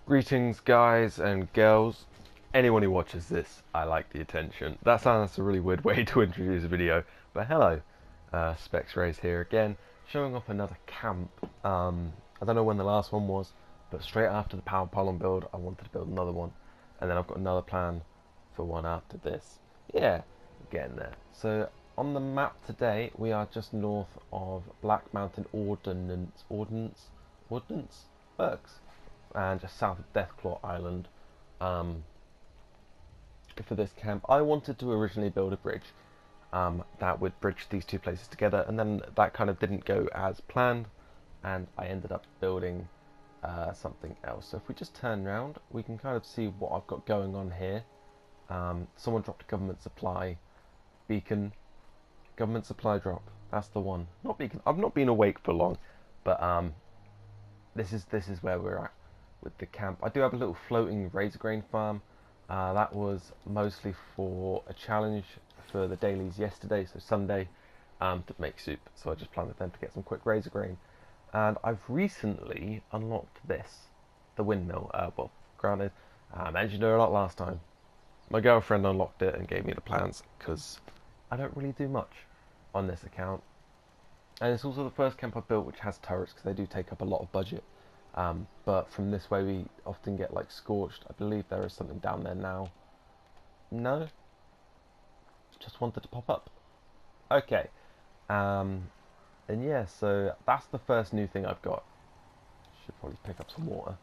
Greetings, guys and girls. Anyone who watches this, I like the attention. That sounds a really weird way to introduce a video, but hello. Specs Rays here again, showing off another camp. I don't know when the last one was, but straight after the Power Pollen build, I wanted to build another one, and then I've got another plan for one after this. Yeah, getting there. So on the map today, we are just north of Black Mountain Ordnance Works, and just south of Deathclaw Island. Um, for this camp, I wanted to originally build a bridge that would bridge these two places together, and then that kind of didn't go as planned, and I ended up building something else. So if we just turn around, we can kind of see what I've got going on here. Someone dropped a government supply beacon. Government supply drop. That's the one. Not beacon. I've not been awake for long, but this is where we're at with the camp. I do have a little floating razor grain farm. That was mostly for a challenge for the dailies yesterday, so Sunday, to make soup. So I just planted them to get some quick razor grain. And I've recently unlocked this, the windmill. Well, granted, I mentioned her a lot last time. My girlfriend unlocked it and gave me the plans because I don't really do much on this account. And it's also the first camp I've built which has turrets because they do take up a lot of budget. But from this way we often get like scorched. I believe there is something down there now. No? Just wanted to pop up. Okay. And yeah, so that's the first new thing I've got. Should probably pick up some water.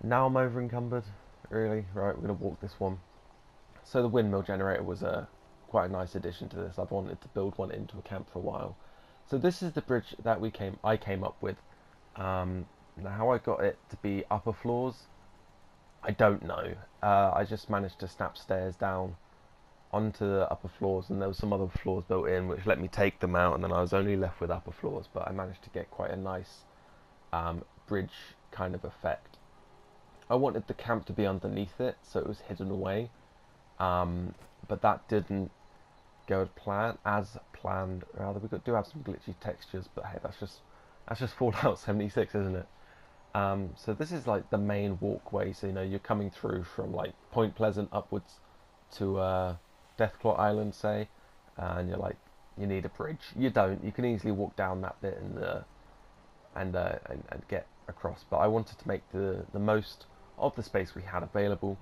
Now I'm over encumbered. Really? Right, we're going to walk this one. So the windmill generator was quite a nice addition to this. I've wanted to build one into a camp for a while. So this is the bridge that I came up with. Now how I got it to be upper floors, I don't know. I just managed to snap stairs down onto the upper floors, and there was some other floors built in which let me take them out, and then I was only left with upper floors, but I managed to get quite a nice bridge kind of effect. I wanted the camp to be underneath it, so it was hidden away, but that didn't go as planned. Rather, do have some glitchy textures, but hey, that's just Fallout 76, isn't it? So this is like the main walkway. So you're coming through from like Point Pleasant upwards to Deathclaw Island, say, and you're like, you need a bridge. You don't. You can easily walk down that bit and get across. But I wanted to make the most of the space we had available,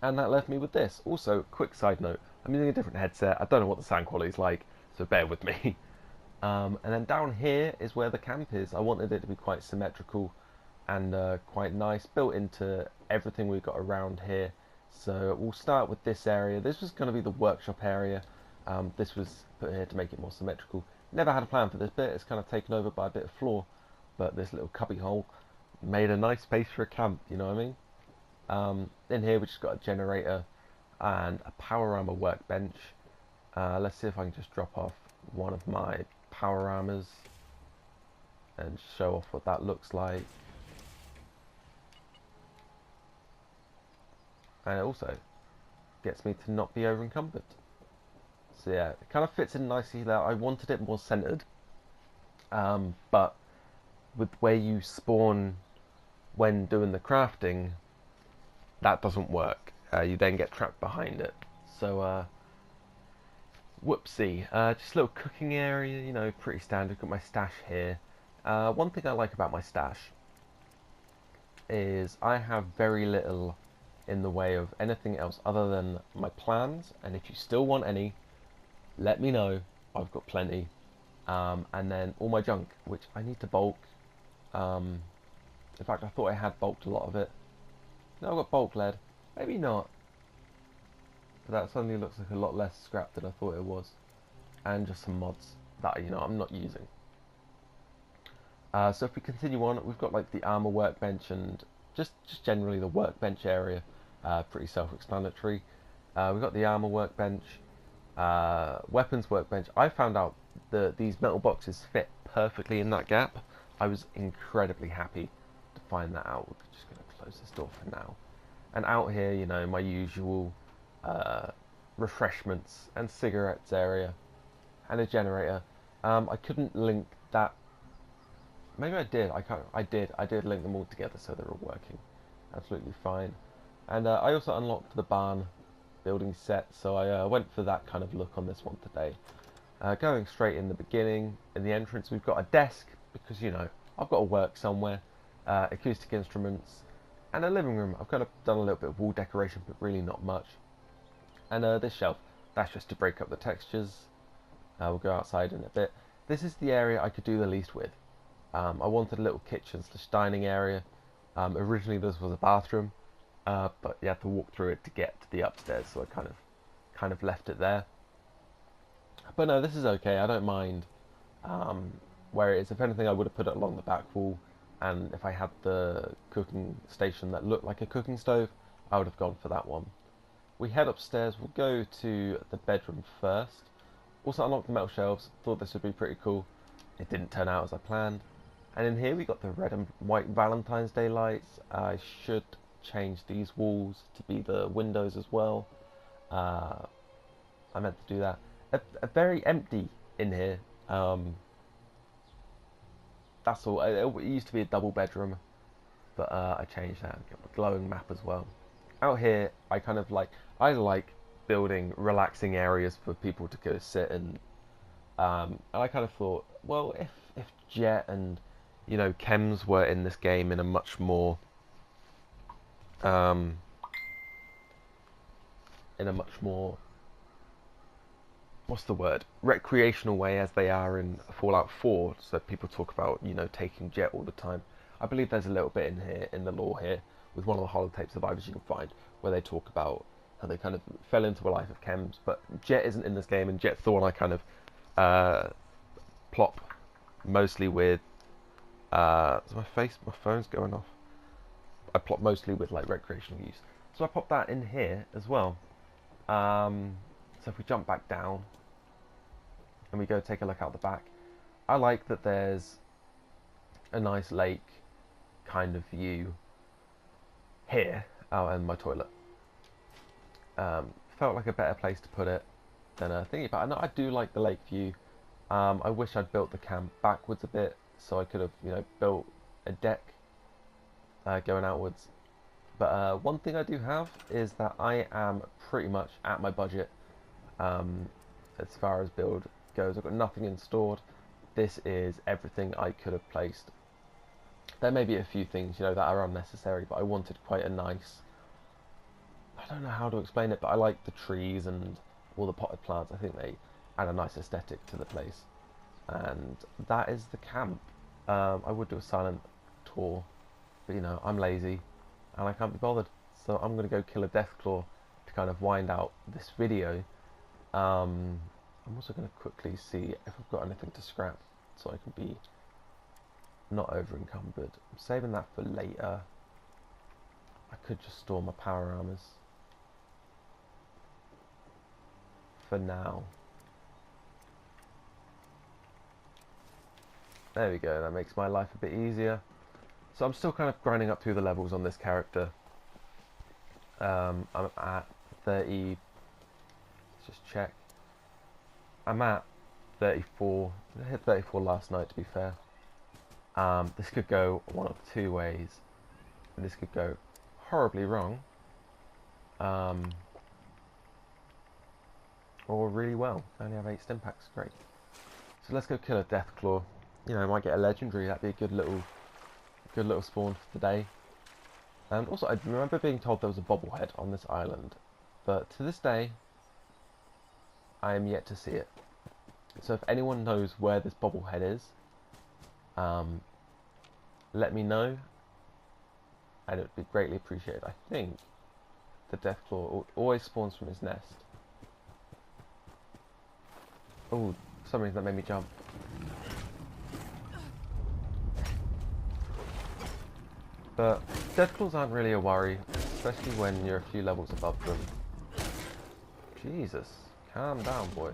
and that left me with this. Also, quick side note: I'm using a different headset. I don't know what the sound quality is like, so bear with me. And then down here is where the camp is. I wanted it to be quite symmetrical and quite nice, built into everything we've got around here. So we'll start with this area. This was going to be the workshop area. This was put here to make it more symmetrical. Never had a plan for this bit. It's kind of taken over by a bit of floor, but this little cubby hole made a nice space for a camp, you know what I mean? In here we just got a generator and a power armor workbench. Let's see if I can just drop off one of my power armors and show off what that looks like. And it also gets me to not be over encumbered. So yeah, it kind of fits in nicely there. I wanted it more centered, but with where you spawn when doing the crafting, that doesn't work. You then get trapped behind it. So whoopsie. Just a little cooking area, pretty standard. Got my stash here. One thing I like about my stash is I have very little in the way of anything else other than my plans, and if you still want any, let me know. I've got plenty. And then all my junk, which I need to bulk. In fact, I thought I had bulked a lot of it. No, I've got bulk lead. Maybe not. But that suddenly looks like a lot less scrap than I thought it was. And just some mods that I'm not using. So if we continue on, we've got like the armor workbench and just generally the workbench area. Pretty self-explanatory. We've got the armor workbench, weapons workbench. I found out that these metal boxes fit perfectly in that gap. I was incredibly happy to find that out. We're just going to close this door for now. And out here, my usual refreshments and cigarettes area and a generator. I couldn't link that Maybe I did. I can't. I did. I did link them all together, so they're all working absolutely fine. And I also unlocked the barn building set, so I went for that kind of look on this one today. Going straight in the beginning, in the entrance, we've got a desk because you know I've got to work somewhere. Acoustic instruments and a living room. I've kind of done a little bit of wall decoration, but really not much. And this shelf, that's just to break up the textures. We'll go outside in a bit. This is the area I could do the least with. I wanted a little kitchen/dining area. Originally this was a bathroom, but you had to walk through it to get to the upstairs, so I kind of left it there. But no, this is okay. I don't mind where it is. If anything, I would have put it along the back wall, and if I had the cooking station that looked like a cooking stove, I would have gone for that one. We head upstairs. We'll go to the bedroom first. Also unlocked the metal shelves. Thought this would be pretty cool. It didn't turn out as I planned. And in here we got the red and white Valentine's Day lights. I should change these walls to be the windows as well. I meant to do that. A very empty in here. That's all. It used to be a double bedroom, but I changed that and got a glowing map as well. Out here, I like building relaxing areas for people to go sit and I kind of thought, well, if Jet and you know Chems were in this game in a much more um, in a much more what's the word, recreational way as they are in Fallout 4. So people talk about, you know, taking Jet all the time. I believe there's a little bit in here, in the lore here, with one of the holotape survivors you can find, where they talk about how they kind of fell into a life of Chems. But Jet isn't in this game, and Jet's the one I kind of plop mostly with. Is my phone's going off. I plop mostly with like recreational use. So I pop that in here as well. So if we jump back down and we go take a look out the back, I like that there's a nice lake kind of view here. Oh, and my toilet. Felt like a better place to put it than thinking about it. And I do like the lake view. I wish I'd built the camp backwards a bit, so I could have, you know, built a deck going outwards. But one thing I do have is that I am pretty much at my budget as far as build goes. I've got nothing installed. This is everything I could have placed. There may be a few things, you know, that are unnecessary, but I wanted quite a nice, I don't know how to explain it, but I like the trees and all the potted plants. I think they add a nice aesthetic to the place. And that is the camp. I would do a silent tour, but you know, I'm lazy and I can't be bothered. So I'm going to go kill a Deathclaw to kind of wind out this video. I'm also going to quickly see if I've got anything to scrap so I can be not over encumbered. I'm saving that for later. I could just store my power armors for now. There we go, that makes my life a bit easier. So I'm still kind of grinding up through the levels on this character. I'm at 30, let's just check. I'm at 34, I hit 34 last night to be fair. This could go one of two ways. This could go horribly wrong, or really well. I only have 8 stim packs, great. So let's go kill a Deathclaw. You know, I might get a legendary. That'd be a good little spawn for today. And also, I remember being told there was a bobblehead on this island, but to this day, I am yet to see it. So if anyone knows where this bobblehead is, let me know, and it would be greatly appreciated. I think the Deathclaw always spawns from his nest. Oh, for some reason that made me jump. But Deathclaws aren't really a worry, especially when you're a few levels above them. Jesus, calm down, boy.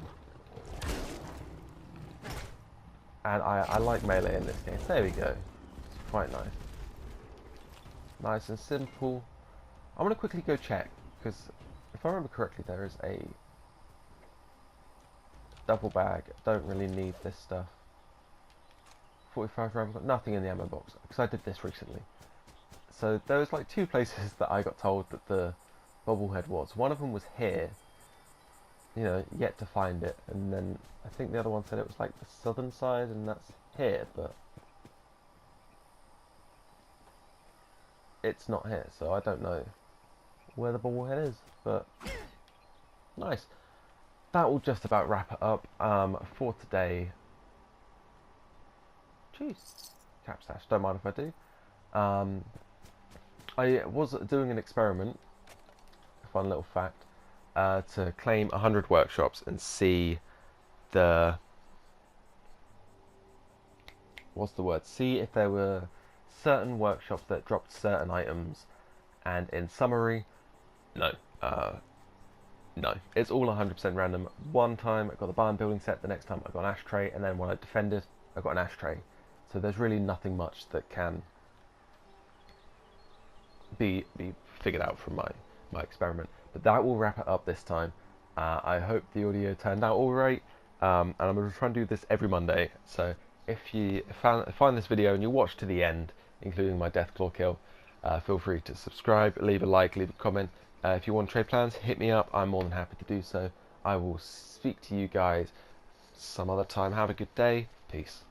And I like melee in this game. There we go. It's quite nice. Nice and simple. I'm going to quickly go check, because if I remember correctly, there is a double bag. I don't really need this stuff. 45 rounds, got nothing in the ammo box, because I did this recently. So there was like 2 places that I got told that the bobblehead was. One of them was here, you know, yet to find it, and then I think the other one said it was like the southern side, and that's here, but it's not here, so I don't know where the bobblehead is, but nice. That will just about wrap it up for today. Jeez, capstash, don't mind if I do. I was doing an experiment, fun little fact, to claim 100 workshops and see the, what's the word, see if there were certain workshops that dropped certain items, and in summary, no. No, it's all 100% random. One time I got the barn building set, the next time I got an ashtray, and then when I defended, I got an ashtray. So there's really nothing much that can be figured out from my experiment. But that will wrap it up this time. I hope the audio turned out alright, and I'm going to try and do this every Monday. So if you find this video and you watch to the end, including my Deathclaw kill, feel free to subscribe, leave a like, leave a comment. If you want trade plans, hit me up. I'm more than happy to do so. I will speak to you guys some other time. Have a good day. Peace.